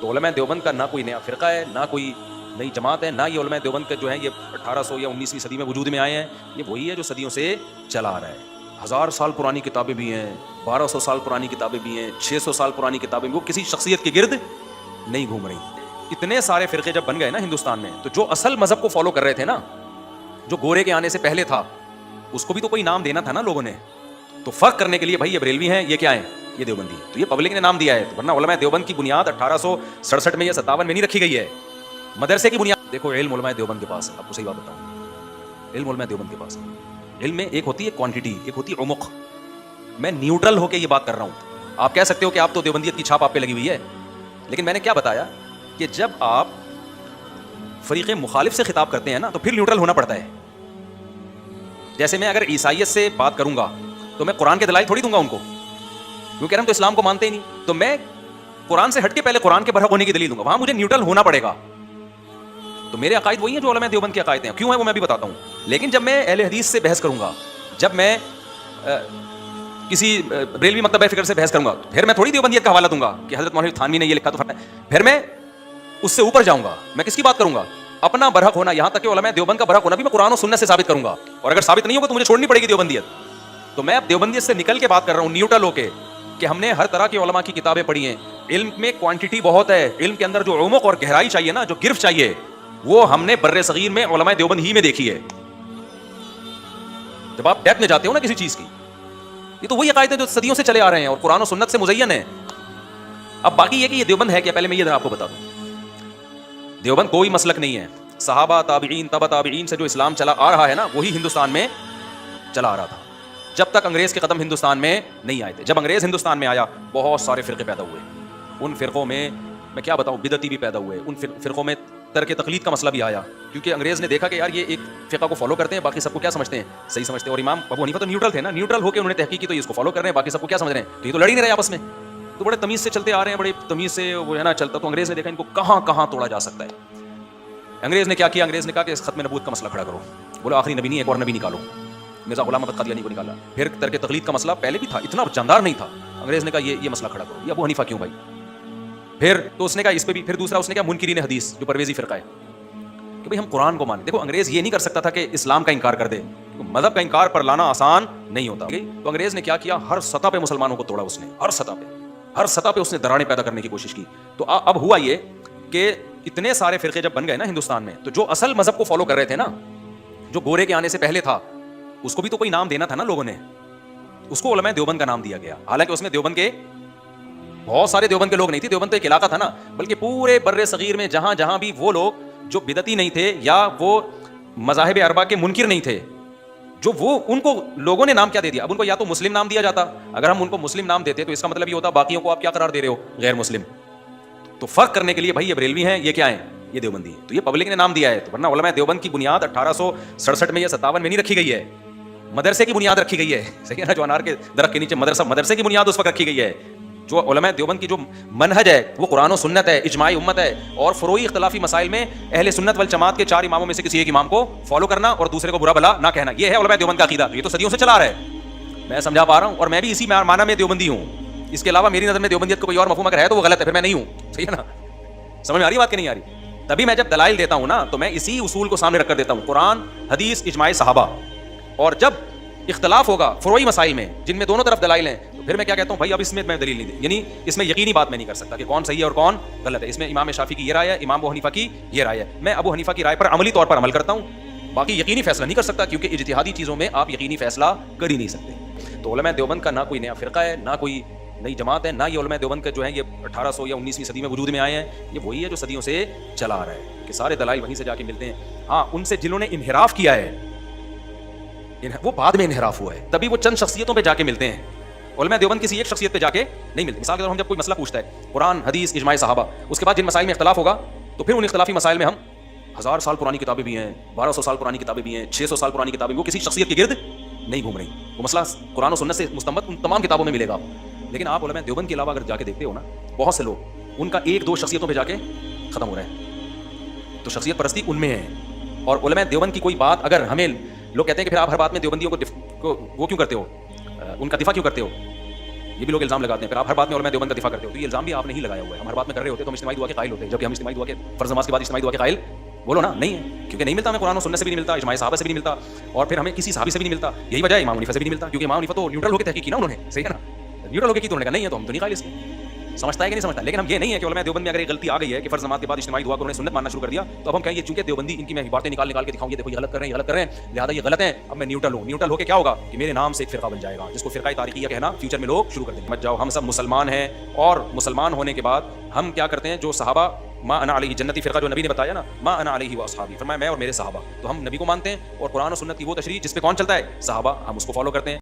تو علماء دیوبند کا نہ کوئی نیا فرقہ ہے، نہ کوئی نئی جماعت ہے، نہ یہ علماء دیوبند کے جو ہیں یہ 1800 یا 19ویں صدی میں وجود میں آئے ہیں. یہ وہی ہے جو صدیوں سے چلا آ رہا ہے. 1000 سال پرانی کتابیں بھی ہیں، 1200 سال پرانی کتابیں بھی ہیں، 600 سال پرانی کتابیں بھی. وہ کسی شخصیت کے گرد نہیں گھوم رہی. اتنے سارے فرقے جب بن گئے نا ہندوستان میں، تو جو اصل مذہب کو فالو کر رہے تھے نا، جو گورے کے آنے سے پہلے تھا، اس کو بھی تو کوئی نام دینا تھا نا لوگوں نے. تو فرق کرنے کے لیے بھائی یہ بریلوی ہیں، یہ کیا ہیں، یہ دیوبندی ہیں. تو یہ پبلک نے نام دیا ہے، ورنہ علماء دیوبند کی بنیاد 1867 میں یا 57 میں نہیں رکھی گئی ہے. مدرسے کی بنیاد دیکھو، علم علماء دیوبند کے پاس ہے. آپ کو صحیح بات بتاؤں، علم علماء دیوبند کے پاس ہے. علم میں ایک ہوتی ہے کوانٹٹی، ایک ہوتی ہے عمق. میں نیوٹرل ہو کے یہ بات کر رہا ہوں. آپ کہہ سکتے ہو کہ آپ تو دیوبندیت کی چھاپ آپ پہ لگی ہوئی ہے، لیکن میں نے کیا بتایا کہ جب آپ فریق مخالف سے خطاب کرتے ہیں نا، تو پھر نیوٹرل ہونا پڑتا ہے. جیسے میں اگر عیسائیت سے بات کروں گا تو میں قرآن کے دلائل تھوڑی دوں گا ان کو، کیونکہ ہم تو اسلام کو مانتے ہی نہیں. تو میں قرآن سے ہٹ کے پہلے قرآن کے برحق ہونے کی دلیل دوں گا. وہاں مجھے نیوٹرل ہونا پڑے گا. تو میرے عقائد وہی ہیں جو علماء دیوبند کے عقائد ہیں. کیوں ہیں وہ میں بھی بتاتا ہوں. لیکن جب میں اہل حدیث سے بحث کروں گا، جب میں کسی بریلوی مکتبہ فکر سے بحث کروں گا، پھر میں تھوڑی دیوبندیت کا حوالہ دوں گا کہ حضرت مولانا تھانوی نے یہ لکھا تو پھر میں اس سے اوپر جاؤں گا. میں کس کی بات کروں گا؟ اپنا برحق ہونا. یہاں تک کہ علماء دیوبند کا برحق ہونا بھی میں قرآن و سنت سے ثابت کروں گا. اور اگر ثابت نہیں ہوگا تو مجھے چھوڑنی پڑے گی دیوبندیت. تو میں اب دیوبندیت سے نکل کے بات کر رہا ہوں نیوٹرل ہو کے، کہ ہم نے ہر طرح کے علماء کی کتابیں پڑھی ہیں. علم میں کوانٹٹی بہت ہے. علم کے اندر جو عمق اور گہرائی چاہیے نا، جو گرفت چاہیے، وہ ہم نے بر صغیر میں علماء دیوبند ہی میں دیکھی ہے. جب آپ ڈیپتھ میں جاتے ہو نا کسی چیز کی، یہ تو وہی عقائد ہیں جو صدیوں سے چلے آ رہے ہیں اور قرآن و سنت سے مزین ہے. اب باقی یہ کہ یہ دیوبند ہے کیا، پہلے میں یہ ذرا آپ کو بتا دوں. دیوبند کوئی مسلک نہیں ہے. صحابہ، تابعین، تبع تابعین سے جو اسلام چلا آ رہا ہے نا، وہی ہندوستان میں چلا آ رہا تھا جب تک انگریز کے قدم ہندوستان میں نہیں آئے تھے. جب انگریز ہندوستان میں آیا، بہت سارے فرقے پیدا ہوئے. ان فرقوں میں کیا بتاؤں، بدعتی بھی پیدا ہوئے. ان فرقوں میں ترک تقلید کا مسئلہ بھی آیا، کیونکہ انگریز نے دیکھا کہ یار یہ ایک فرقہ کو فالو کرتے ہیں، باقی سب کو کیا سمجھتے ہیں، صحیح سمجھتے ہیں. اور امام ابو حنیفہ تو نیوٹرل تھے نا، نیوٹرل ہو کے انہوں نے تحقیق کی تو اس کو فالو کر رہے ہیں، باقی سب کو کیا سمجھ رہے ہیں. تو یہ تو لڑ ہی نہیں رہے آپس میں، تو بڑے تمیز سے چلتے آ رہے ہیں، بڑے تمیز سے وہ ہے نا چلتا. تو انگریز نے دیکھا ان کو کہاں کہاں توڑا جا سکتا ہے. انگریز نے کیا کیا، انگریز نے کہا کہ اس ختم نبوت کا مسئلہ کھڑا کرو. بولا آخری نبی نہیں، ایک اور نبی نکالو. مرزا غلام احمد قادیانی کو نکالا. پھر ترک تقلید کا مسئلہ پہلے بھی تھا، اتنا جاندار نہیں تھا. انگریز نے کہا یہ مسئلہ کھڑا کرو. یہ ابو حنیفہ کیوں بھائی. پھر تو اس نے کہا اس پہ بھی. پھر دوسرا اس نے کہا منکرین حدیث، جو پرویزی فرقہ ہے، کہ بھائی ہم قرآن کو مانیں. دیکھو انگریز یہ نہیں کر سکتا تھا کہ اسلام کا انکار کر دے، مذہب کا انکار پر لانا آسان نہیں ہوتا. تو انگریز نے کیا کیا، ہر سطح پہ مسلمانوں کو توڑا. اس نے ہر سطح پہ اس نے دراڑیں پیدا کرنے کی کوشش کی. تو اب ہوا یہ کہ اتنے سارے فرقے جب بن گئے نا ہندوستان میں، تو جو اصل مذہب کو فالو کر رہے تھے نا، جو گورے کے آنے سے پہلے تھا، اس کو بھی تو کوئی نام دینا تھا نا لوگوں نے. اس کو علماء دیوبند کا نام دیا گیا. حالانکہ اس میں دیوبند کے بہت سارے دیوبند کے لوگ نہیں تھے. دیوبند تو ایک علاقہ تھا نا، بلکہ پورے بر صغیر میں جہاں جہاں بھی وہ لوگ جو بدعتی نہیں تھے یا وہ مذاہب اربعہ کے منکر نہیں تھے، جو وہ ان کو لوگوں نے نام کیا دے دیا. اب ان کو یا تو مسلم نام دیا جاتا. اگر ہم ان کو مسلم نام دیتے تو اس کا مطلب یہ ہوتا باقیوں کو آپ کیا قرار دے رہے ہو، غیر مسلم. تو فرق کرنے کے لیے بھائی یہ بریلوی ہیں، یہ کیا ہیں، یہ دیوبندی ہیں. تو یہ پبلک نے نام دیا ہے. تو ورنہ علماء دیوبند کی بنیاد 1867 میں یا 57 میں نہیں رکھی گئی ہے. مدرسے کی بنیاد رکھی گئی ہے. صحیح ہے نا، جو انار کے درخت کے نیچے مدرسے کی بنیاد اس وقت رکھی گئی ہے. جو علماء دیوبند کی جو منہج ہے وہ قرآن و سنت ہے، اجماع امت ہے. اور فروعی اختلافی مسائل میں اہل سنت والجماعت کے 4 اماموں میں سے کسی ایک امام کو فالو کرنا اور دوسرے کو برا بھلا نہ کہنا. یہ ہے علماء دیوبند کا عقیدہ. یہ تو صدیوں سے چلا رہا ہے. میں سمجھا پا رہا ہوں. اور میں بھی اسی معنی میں دیوبندی ہوں. اس کے علاوہ میری نظر میں دیوبندیت کو کوئی اور مفہوم اگر ہے تو وہ غلط ہے، پھر میں نہیں ہوں. صحیح ہے نا، سمجھ میں آ رہی بات کہ نہیں آ رہی. تبھی میں جب دلائل دیتا ہوں نا، تو میں اسی اصول کو سامنے رکھ کر دیتا ہوں، قرآن، حدیث، اجماع صحابہ. اور جب اختلاف ہوگا فروعی مسائل میں جن میں دونوں طرف دلائل ہیں، تو پھر میں کیا کہتا ہوں، بھائی اب اس میں دلیل نہیں دی، یعنی اس میں یقینی بات میں نہیں کر سکتا کہ کون صحیح ہے اور کون غلط ہے. اس میں امام شافعی کی یہ رائے ہے، امام ابو حنیفہ کی یہ رائے ہے. میں ابو حنیفہ کی رائے پر عملی طور پر عمل کرتا ہوں. باقی یقینی فیصلہ نہیں کر سکتا، کیونکہ اجتہادی چیزوں میں آپ یقینی فیصلہ کر ہی نہیں سکتے. تو علماء دیوبند کا نہ کوئی نیا فرقہ ہے، نہ کوئی نئی جماعت ہے، نہ یہ علماء دیوبند کے جو ہیں یہ 1800 یا 19ویں صدی میں وجود میں آئے ہیں. یہ وہی ہے جو صدیوں سے چلا آ رہا ہے، کہ سارے دلائل وہیں سے جا کے ملتے ہیں. ہاں، ان سے جنہوں نے انحراف کیا ہے وہ بعد میں انحراف ہوا ہے، تبھی وہ چند شخصیتوں پہ جا کے ملتے ہیں. علماء دیوبند کسی ایک شخصیت پہ جا کے نہیں ملتے. مثال کے طور پر ہم جب کوئی مسئلہ پوچھتا ہے، قرآن، حدیث، اجماع صحابہ، اس کے بعد جن مسائل میں اختلاف ہوگا تو پھر ان اختلافی مسائل میں ہم 1000 سال پرانی کتابیں بھی ہیں، 1200 سال پرانی کتابیں بھی ہیں، 600 سال پرانی کتابیں، وہ کسی شخصیت کے گرد نہیں گھوم رہی. وہ مسئلہ قرآن و سنت سے مستمد ان تمام کتابوں میں ملے گا. لیکن آپ علماء دیوبند کے علاوہ اگر جا کے دیکھتے ہو نا، بہت سے لوگ ان کا 1-2 شخصیتوں پہ جا کے ختم ہو رہے ہیں. تو شخصیت پرستی ان میں ہے. اور علماء دیوبند کی کوئی بات اگر ہمیں لوگ کہتے ہیں کہ پھر آپ ہر بات میں دیوبندیوں کو وہ کیوں کرتے ہو، ان کا دفاع کیوں کرتے ہو، یہ بھی لوگ الزام لگاتے ہیں. پھر آپ ہر بات میں علماء دیوبند کا دفاع کرتے ہو, تو یہ الزام بھی آپ نے ہی لگایا ہوا ہے. ہم ہر بات میں کر رہے ہوتے تو ہم اجتماعی دعا کے قائل ہوتے ہیں, جبکہ ہم اجتماعی دعا کے فرض نماز کے بعد اجتماعی دعا کے قائل بولو نا نہیں ہے, کیونکہ نہیں ملتا ہمیں. قرآن و سنت سے بھی نہیں ملتا, اجماع صحابہ سے بھی نہیں ملتا, اور پھر ہمیں کسی صحابی سے بھی نہیں ملتا. یہی وجہ ہے امام حنیفہ سے بھی نہیں ملتا, کیونکہ امام حنیفہ تو نیوٹرل ہو کے تحقیق کی نا انہوں نے, صحیح ہے نا, نیوٹرل ہو کے کی تو انہوں نے کہا نہیں ہے, تو ہم تو نہیں قائل اس کے. سمجھتا ہے کہ نہیں سمجھتا. لیکن ہم یہ نہیں ہے کہ علماء دیوبند میں اگر ایک غلطی آ گئی ہے کہ فرض نماز کے بعد اجتماعی دعا کو انہوں نے سنت ماننا شروع کر دیا, تو اب ہم کہیں یہ چونکہ دیوبندی ان کی میں باتیں نکال کے دکھاؤں, یہ دیکھو یہ غلط کر رہے ہیں, یہ غلط کر رہے ہیں, لہٰذا یہ غلط ہیں, اب میں نیوٹرل ہوں. نیوٹرل ہو کے کیا ہوگا کہ میرے نام سے ایک فرقہ بن جائے گا, جس کو فرقہ تاریخیہ کہنا فیوچر میں لوگ شروع کر دیں گے. مت جاؤ, ہم سب مسلمان ہیں, اور مسلمان ہونے کے بعد ہم کیا کرتے ہیں, جو صحابہ ما انا علیہ جنتی فرقہ جو نبی نے بتایا نا, ما انا علیہ و اصحابی, فرمایا میں اور میرے صحابہ, تو ہم نبی کو مانتے ہیں, اور قرآن و سنت کی وہ تشریح جس پہ کون چلتا ہے, صحابہ, ہم اس کو فالو کرتے ہیں.